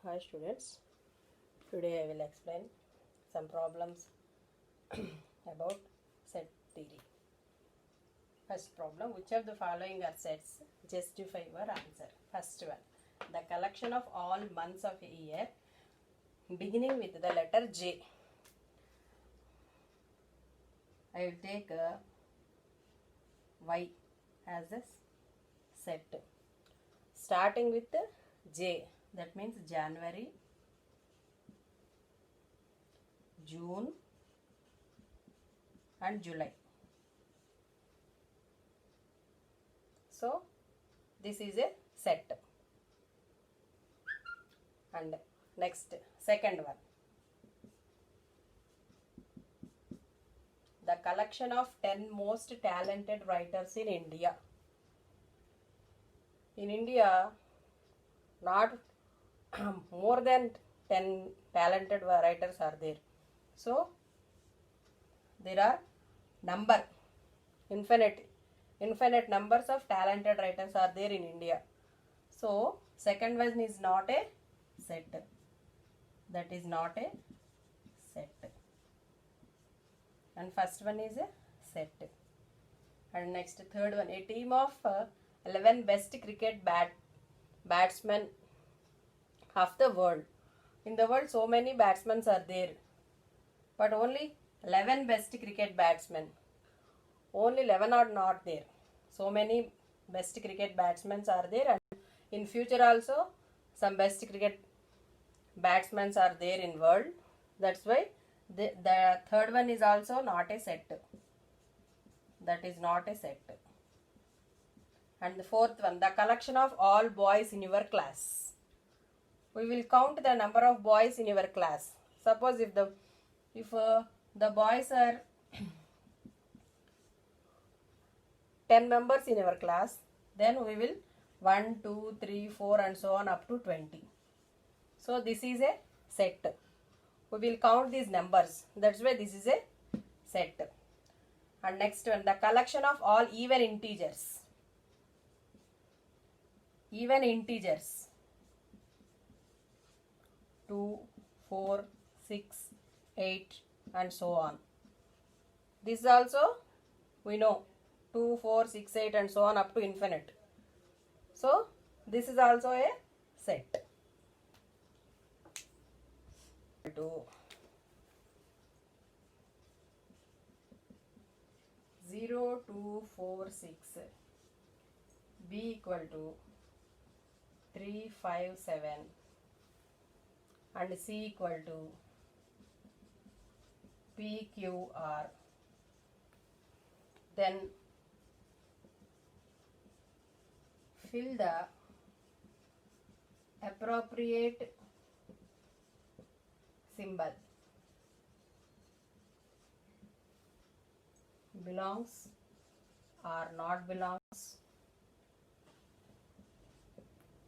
Hi students, today I will explain some problems about set theory. First problem, which of the following are sets? Justify your answer. First one, the collection of all months of a year beginning with the letter J. I will take Y as a set. Starting with J, that means January, June and July. So this is a set. And next, second one, the collection of 10 most talented writers in India. In India, not more than 10 talented writers are there. So there are infinite numbers of talented writers are there in India. So second one is not a set. That is not a set. And first one is a set. And next, third one, a team of 11 best cricket batsmen of the world. In the world, so many batsmen are there, but only 11 best cricket batsmen. Only 11 are not there. So many best cricket batsmen are there, and in future also some best cricket batsmen are there in world. That's why the third one is also not a set. That is not a set. And the fourth one, the collection of all boys in your class. We will count the number of boys in your class. Suppose if the boys are 10 members in our class, then we will 1, 2, 3, 4 and so on up to 20. So this is a set. We will count these numbers. That's why this is a set. And next one, the collection of all even integers. Even integers. 2, 4, 6, 8 and so on. This also we know 2, 4, 6, 8 and so on up to infinite. So this is also a set. 0, 2, 4, 6. B equal to 3, 5, 7. And C equal to P, Q, R. Then fill the appropriate symbol. Belongs or not belongs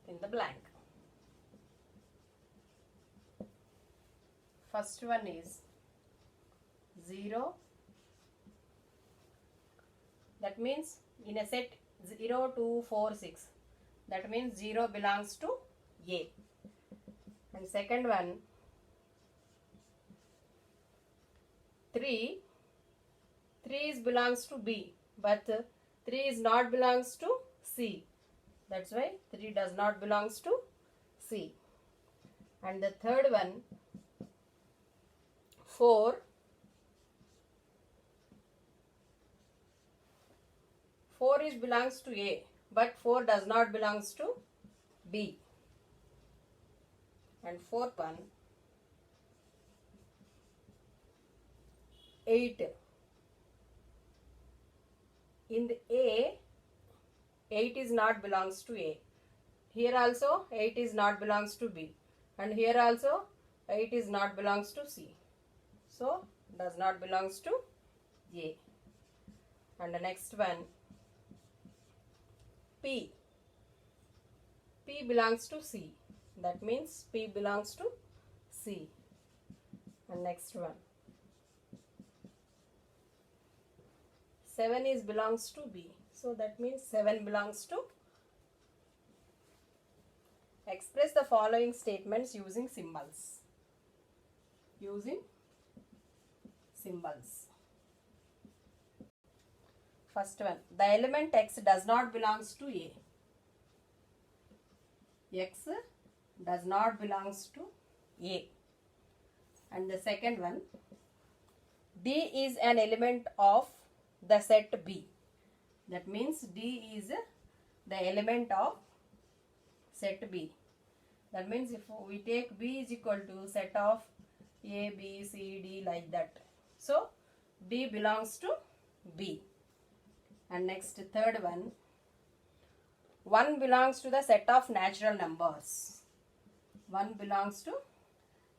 in the blank. First one is 0. That means in a set 0, 2, 4, 6. That means 0 belongs to A. And second one 3. 3 belongs to B, but 3 is not belongs to C. That's why 3 does not belongs to C. And the third one 4. 4 is belongs to A, but 4 does not belongs to B. And fourth one 8. In the A, 8 is not belongs to A. Here also 8 is not belongs to B. And here also 8 is not belongs to C. So does not belongs to A. And the next one P. P belongs to C. That means P belongs to C. And next one 7 is belongs to B. So that means 7 belongs to Express the following statements using symbols. Using symbols. First one, the element x does not belongs to A. X does not belongs to A. And the second one, D is an element of the set B. That means D is the element of set B. That means if we take B is equal to set of A, B, C, D like that. So D belongs to B. And next third one, 1 belongs to the set of natural numbers. 1 belongs to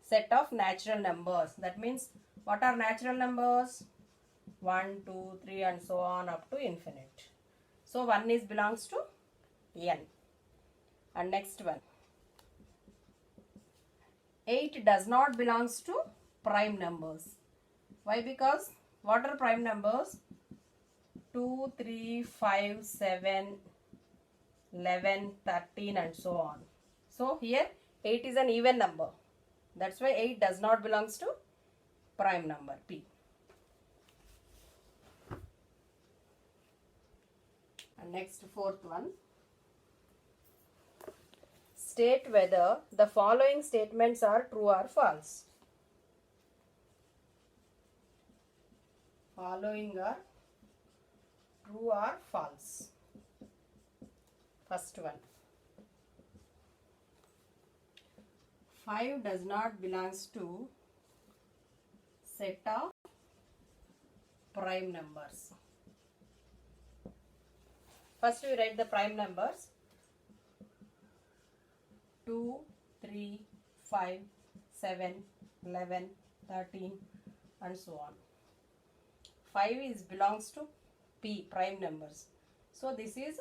set of natural numbers. That means what are natural numbers? 1, 2, 3 and so on up to infinite. So 1 is belongs to n. And next one, 8 does not belongs to prime numbers. Why? Because what are prime numbers? 2, 3, 5, 7, 11, 13 and so on. So here 8 is an even number. That's why 8 does not belongs to prime number P. And next fourth one. State whether the following statements are true or false. Following are true or false. First one. 5 does not belongs to set of prime numbers. First we write the prime numbers. 2, 3, 5, 7, 11, 13 and so on. 5 is belongs to P, prime numbers. So this is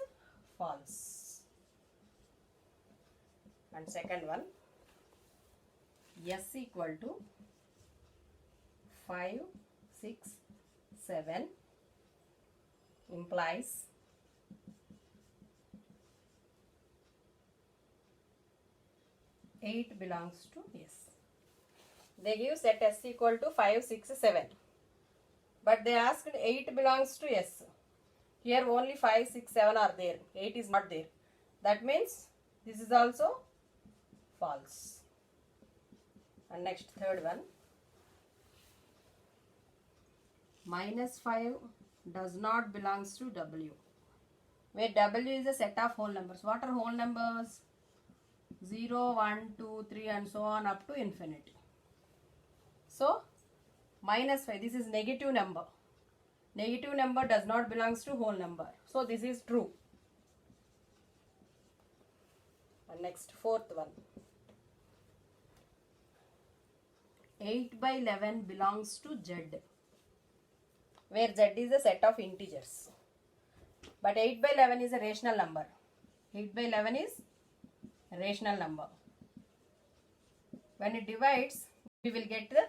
false. And second one, S equal to 5, 6, 7 implies 8 belongs to S. They give set S equal to 5, 6, 7. But they asked 8 belongs to S. Here only 5, 6, 7 are there. 8 is not there. That means this is also false. And next third one. -5 does not belongs to W. Where W is a set of whole numbers. What are whole numbers? 0, 1, 2, 3 and so on up to infinity. So -5, this is negative number. Negative number does not belongs to whole number. So this is true. And next fourth one. 8 by 11 belongs to Z. Where Z is a set of integers. But 8 by 11 is a rational number. 8 by 11 is a rational number. When it divides, we will get the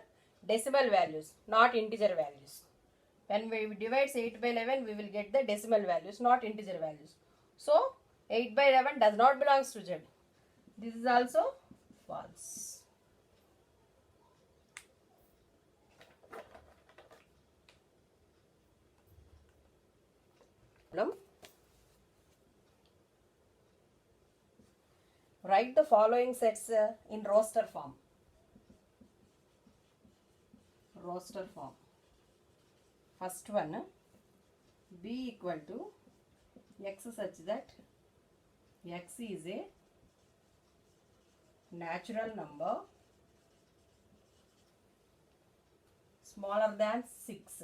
decimal values, not integer values. When we divide 8 by 11, we will get the decimal values, not integer values. So 8 by 11 does not belongs to Z. This is also false. Write the following sets in roster form. Roster form. First one, B equal to X such that X is a natural number smaller than 6.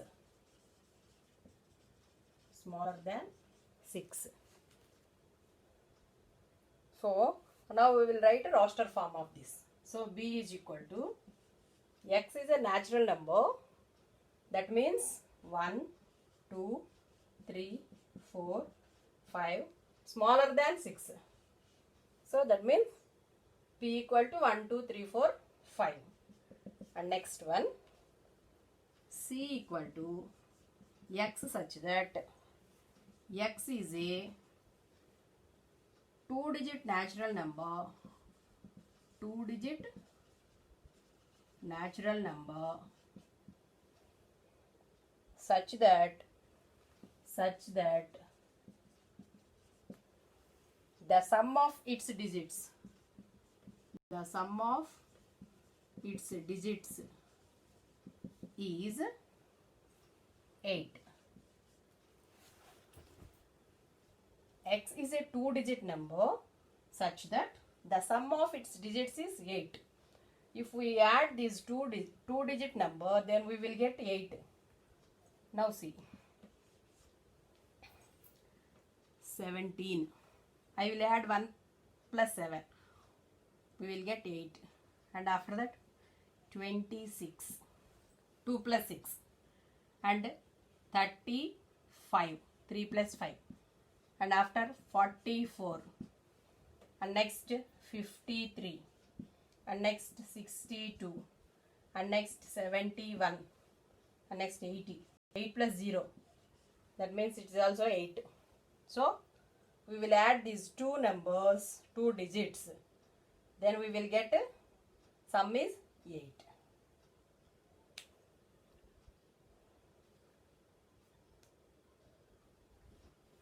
Smaller than 6. So now we will write a roster form of this. So B is equal to X is a natural number. That means 1, 2, 3, 4, 5 smaller than 6. So that means P equal to 1, 2, 3, 4, 5. And next one, C equal to X such that X is a 2-digit natural number 2-digit natural number such that the sum of its digits is 8. X is a 2-digit number such that the sum of its digits is 8. If we add these two-digit number, then we will get 8. Now see. 17. I will add 1 plus 7. We will get 8. And after that 26. 2 plus 6. And 35. 3 plus 5. And after 44. And next 53. And next 62. And next 71. And next 80. 8 plus 0. That means it is also 8. So we will add these two numbers, two digits. Then we will get sum is 8.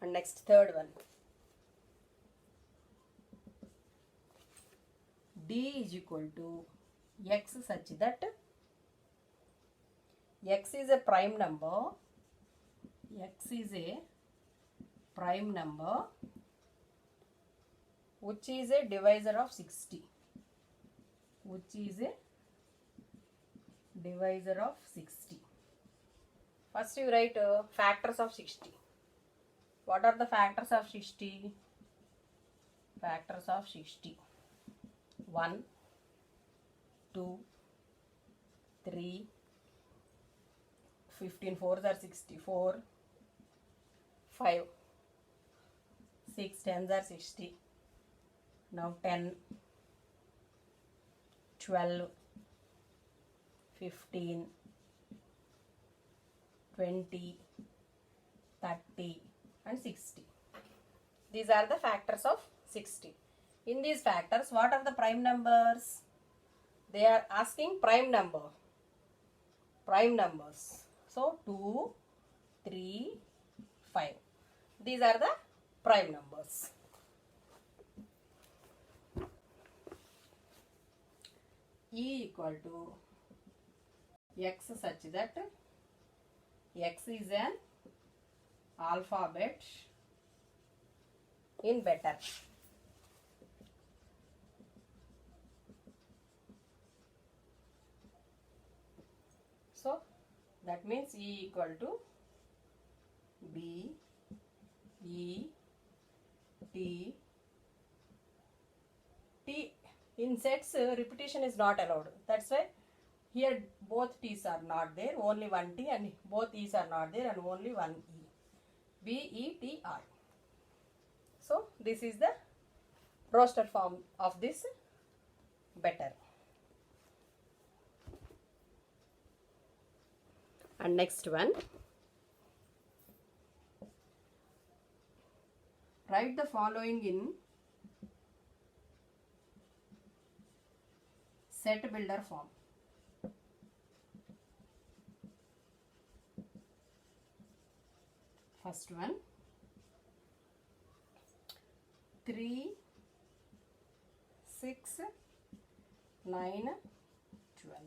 And next third one. D is equal to X such that X is a prime number. X is a prime number which is a divisor of 60. Which is a divisor of 60. First you write factors of 60. What are the factors of 60? Factors of 60. 1, 2, 3, 15 4s are 64, 5, 6 10s are 60. Now 10, 12, 15, 20, 30 and 60. These are the factors of 60. In these factors, what are the prime numbers? They are asking prime number. Prime numbers. So 2, 3, 5. These are the prime numbers. E equal to X such that X is an alphabet in better. So that means E equal to B, E, T. T in sets repetition is not allowed. That's why here both T's are not there, only one T, and both E's are not there and only one E. B, E, T, R. So this is the roasted form of this better. And next one, write the following in set builder form. First one, 3, 6, 9, 12.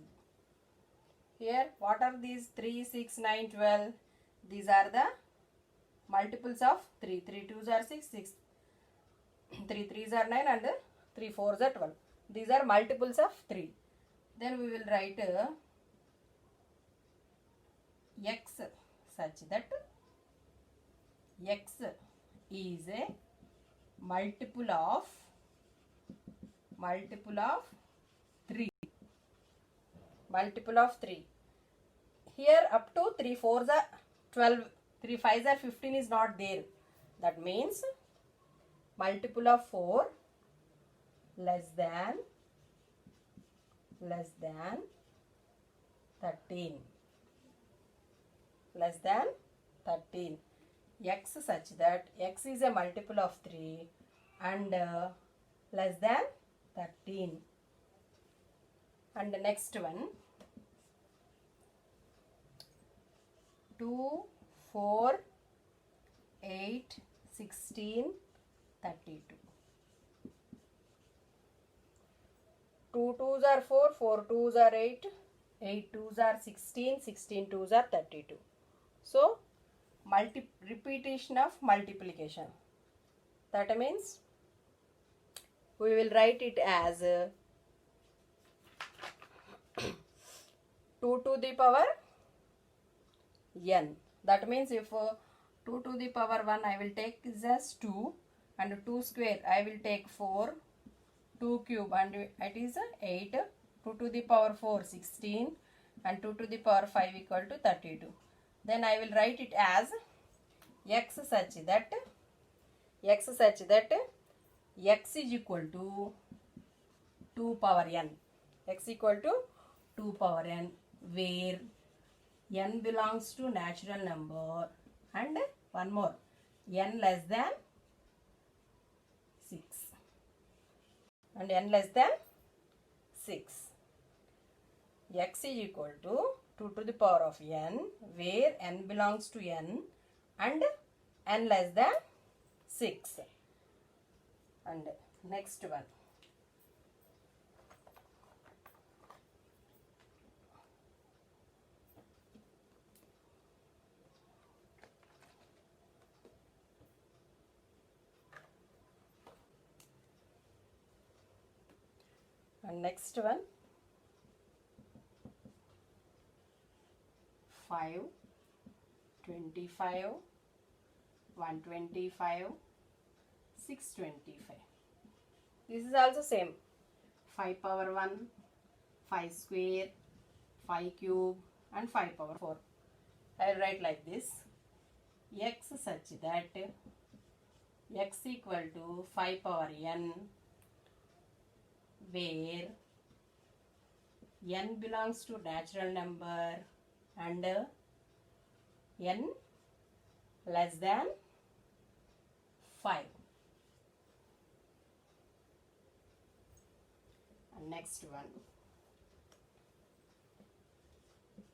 Here, what are these 3, 6, 9, 12? These are the multiples of 3. 3 2s are 6, 3 3s are 9 and 3 4s are 12. These are multiples of 3. Then we will write X such that X is a multiple of 3. Multiple of 3. Here up to 3 4s are 12, 3 5s are 15 is not there. That means multiple of 4 less than 13. Less than 13. X such that X is a multiple of 3 and less than 13. And the next one, 2, 4, 8, 16, 32. 2 twos are 4, 4 twos are 8, 8 twos are 16, 16 twos are 32. So, repetition of multiplication. That means we will write it as 2 to the power n. That means if 2 to the power 1 I will take as 2, and 2 square I will take 4, 2 cube and it is 8, 2 to the power 4 16, and 2 to the power 5 equal to 32. Then I will write it as x such that x is equal to 2 power n. X equal to 2 power n, where n belongs to natural number, and one more, n less than 6, and n less than 6. X is equal to 2 to the power of n, where n belongs to n and n less than 6. And next one, and next one, 5, 25, 125, 625. This is also same. 5 power 1, 5 square, 5 cube and 5 power 4. I will write like this. X such that x equal to 5 power n, where n belongs to natural number and n less than 5. And next one,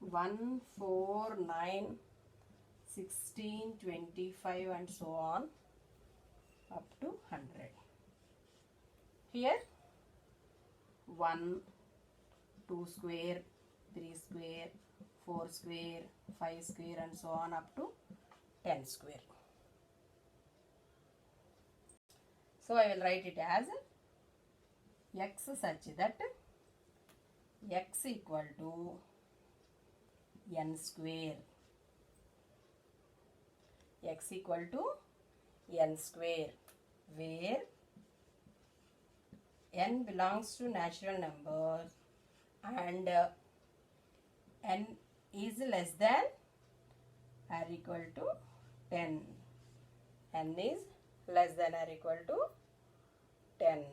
1, 4, 9, 16, 25 and so on up to 100. Here 1, 2 square, 3 square, 4 square, 5 square and so on up to 10 square. So I will write it as x such that x equal to n square. X equal to n square, where n belongs to natural numbers and n is less than or equal to 10. N is less than or equal to 10.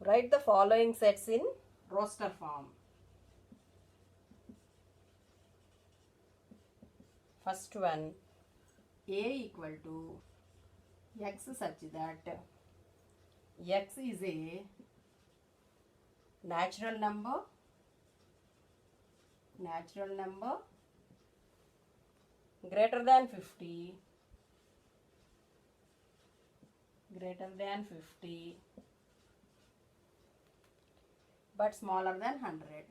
Write the following sets in roster form. First one, a equal to x such that x is a natural number greater than 50, but smaller than 100,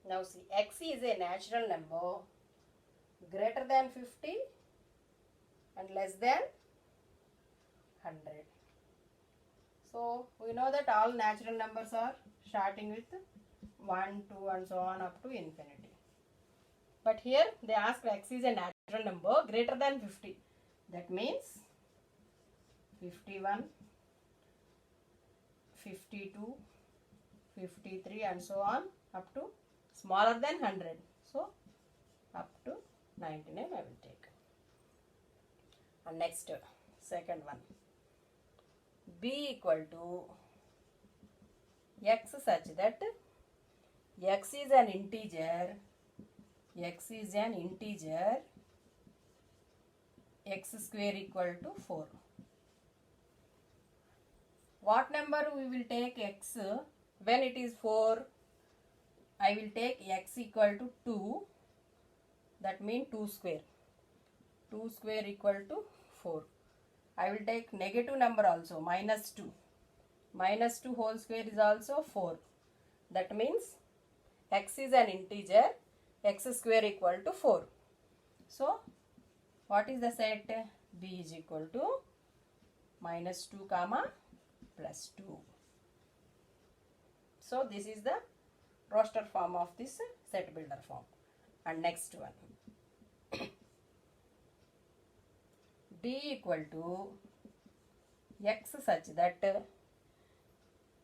Now see, x is a natural number greater than 50 and less than 100. So we know that all natural numbers are starting with 1, 2 and so on up to infinity. But here they ask x is a natural number greater than 50. That means 51, 52, 53 and so on up to smaller than 100. So up to 99 I will take. And next, second one, b equal to x such that x is an integer, x is an integer, x square equal to 4. What number we will take x when it is 4? I will take x equal to 2, that means 2 square. 2 square equal to 4. I will take negative number also, minus 2. Minus 2 whole square is also 4. That means x is an integer, x square equal to 4. So, what is the set? B is equal to minus 2 comma plus 2. So, this is the roster form of this set builder form. And next one. D equal to x such that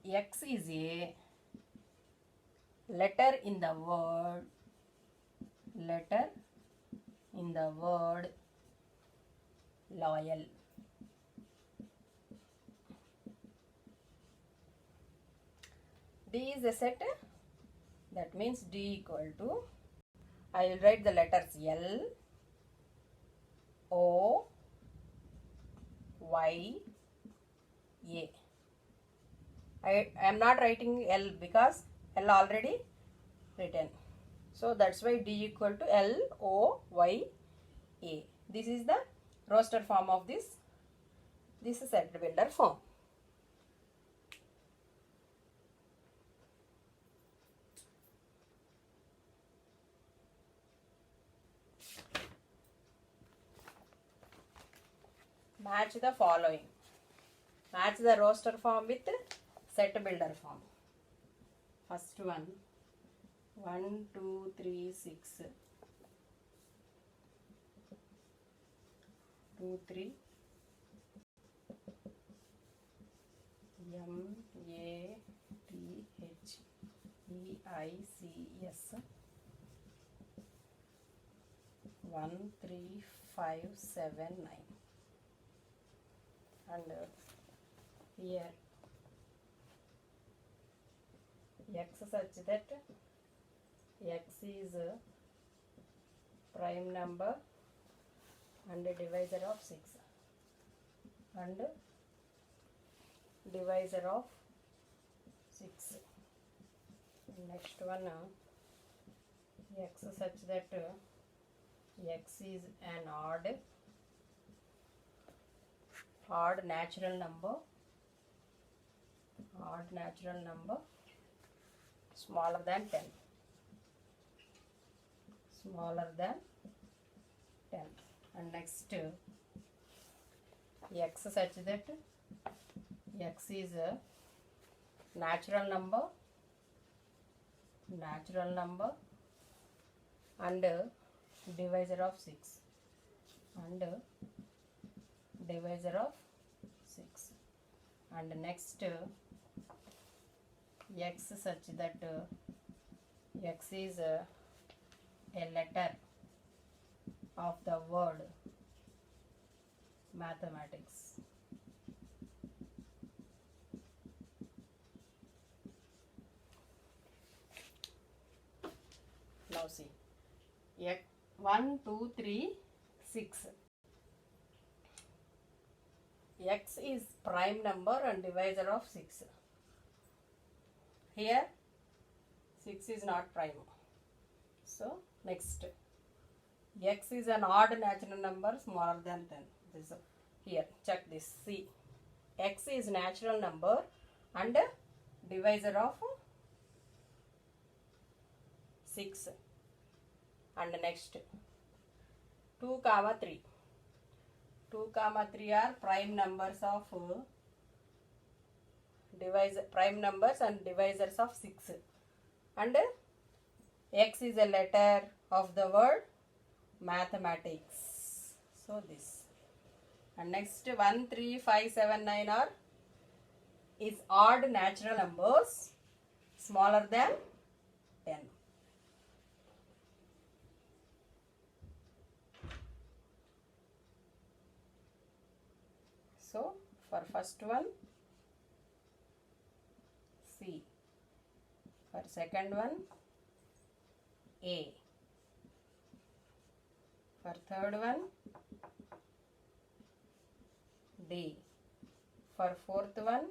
x is a letter in the word loyal. D is a set, that means D equal to, I will write the letters L, O, Y, A. I am not writing L because L already written. So that's why D equal to L, O, Y, A. This is the roster form of this set builder form. Match the following. Match the roster form with set builder form. First one, 1, 2, 3, 6. 2, 3. M, A, T, H, E, I, C, S. 1, 3, 5, 7, 9. And here x such that x is a prime number and a divisor of 6 and divisor of 6. Next one, x such that x is an odd natural number smaller than 10, and next x such that x is a natural number and divisor of 6 and next x such that x is a letter of the word mathematics. Now see, 1, 2, 3, 6. X is prime number and divisor of 6. Here 6 is not prime. So next, x is an odd natural number smaller than 10. This here, check this. See, x is natural number and divisor of 6. And next 2, 3. 2, 3 are prime numbers and divisors of 6. And x is a letter of the word mathematics. So this. And next 1, 3, 5, 7, 9 are is odd natural numbers smaller than 10. So for first one, C, For second one, A. For third one, D. For fourth one,